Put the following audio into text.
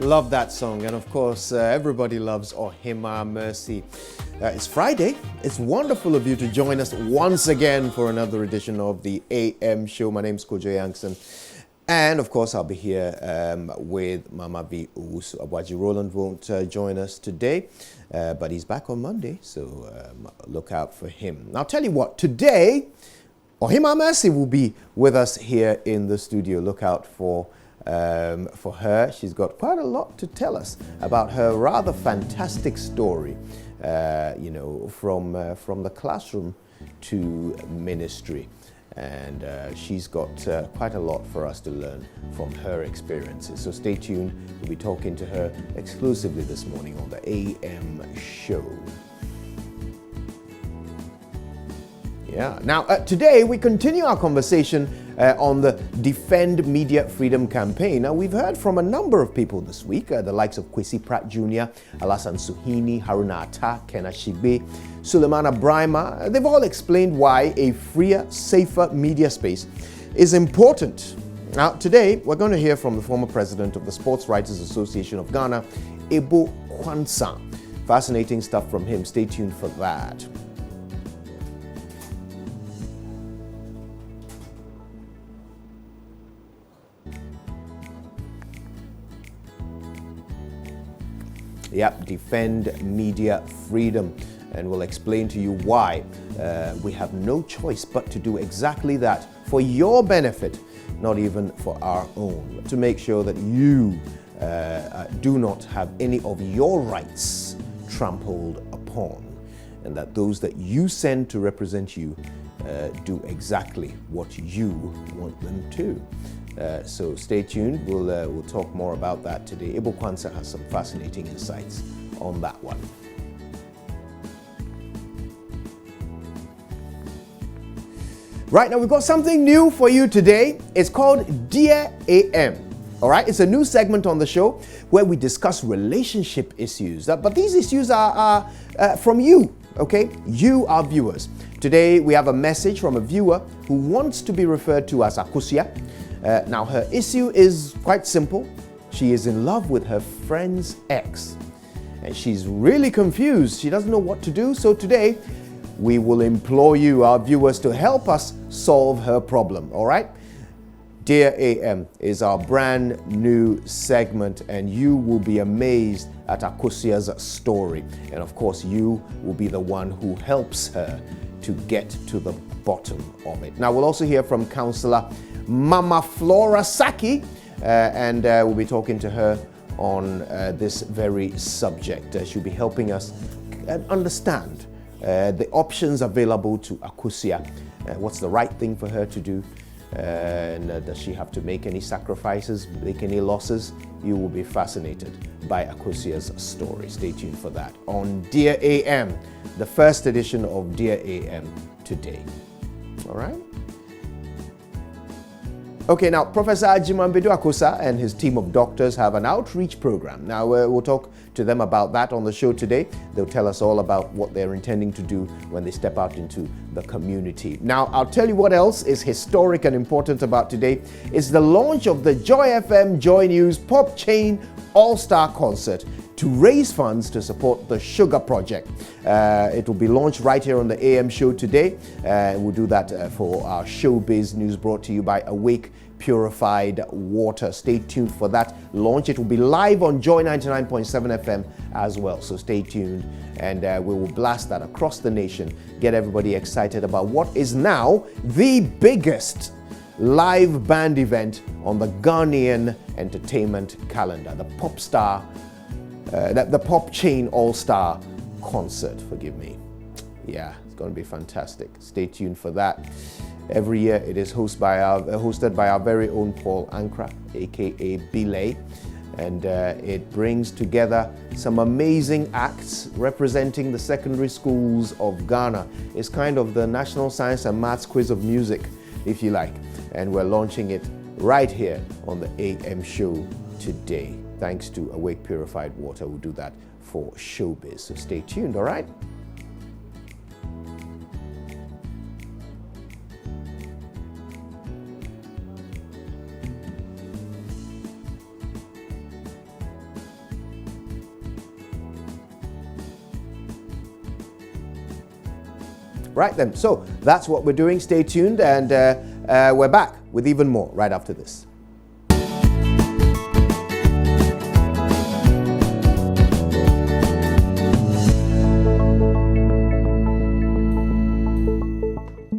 Love that song. And of course, everybody loves Ohima Mercy. It's Friday. It's wonderful of you to join us once again for another edition of the AM show. My name's Kojo Yankson. And of course, I'll be here with Mama B. Owusu Abuaji. Roland won't join us today, but he's back on Monday, so look out for him. Now, I'll tell you what, today, Ohima Mercy will be with us here in the studio. Look out for her. She's got quite a lot to tell us about her rather fantastic story, from the classroom to ministry. And she's got quite a lot for us to learn from her experiences. So stay tuned. We'll be talking to her exclusively this morning on the AM show. Yeah. Now, today we continue our conversation on the Defend Media Freedom campaign. Now, we've heard from a number of people this week, the likes of Kwesi Pratt Jr., Alassane Suhini, Haruna Atta, Kenna Shigbe, Sulemana Brahima. They've all explained why a freer, safer media space is important. Now, today we're going to hear from the former president of the Sports Writers Association of Ghana, Ebo Kwansa. Fascinating stuff from him. Stay tuned for that. Yep, Defend Media Freedom. And we'll explain to you why we have no choice but to do exactly that for your benefit, not even for our own, to make sure that you do not have any of your rights trampled upon, and that those that you send to represent you do exactly what you want them to. So stay tuned. We'll talk more about that today. Ebo Kwansa has some fascinating insights on that one. Right, now we've got something new for you today. It's called Dear AM. All right, it's a new segment on the show where we discuss relationship issues. But these issues are from you, okay? You, our viewers. Today we have a message from a viewer who wants to be referred to as Akusia. Now, her issue is quite simple. She is in love with her friend's ex, and she's really confused. She doesn't know what to do. So today, we will implore you, our viewers, to help us solve her problem, all right? Dear AM is our brand new segment, and you will be amazed at Akusia's story. And of course, you will be the one who helps her to get to the bottom of it. Now, we'll also hear from Councillor Mama Flora Saki, and we'll be talking to her on this very subject. She'll be helping us understand the options available to Akusia. What's the right thing for her to do? And does she have to make any sacrifices, make any losses? You will be fascinated by Akusia's story. Stay tuned for that on Dear AM, the first edition of Dear AM today. All right? Okay, now Professor Ajimambedu Akosa and his team of doctors have an outreach program. Now we'll talk to them about that on the show today. They'll tell us all about what they're intending to do when they step out into the community. Now, I'll tell you what else is historic and important about today. It's the launch of the Joy FM JoyNews Pop Chain All-Star Concert to raise funds to support the Sugar Project. It will be launched right here on the AM show today. We'll do that for our showbiz news brought to you by Awake Purified Water. Stay tuned for that launch. It will be live on Joy 99.7 FM as well. So stay tuned, and we will blast that across the nation. Get everybody excited about what is now the biggest live band event on the Ghanaian entertainment calendar, the the Pop Chain All-Star Concert, forgive me. Yeah, it's going to be fantastic. Stay tuned for that. Every year it is hosted by our very own Paul Ankra, aka Bilay, and it brings together some amazing acts representing the secondary schools of Ghana. It's kind of the National Science and Maths Quiz of Music, if you like, and we're launching it right here on the AM show today. Thanks to Awake Purified Water, we'll do that for showbiz. So stay tuned, all right? Right then, so that's what we're doing. Stay tuned, and we're back with even more right after this.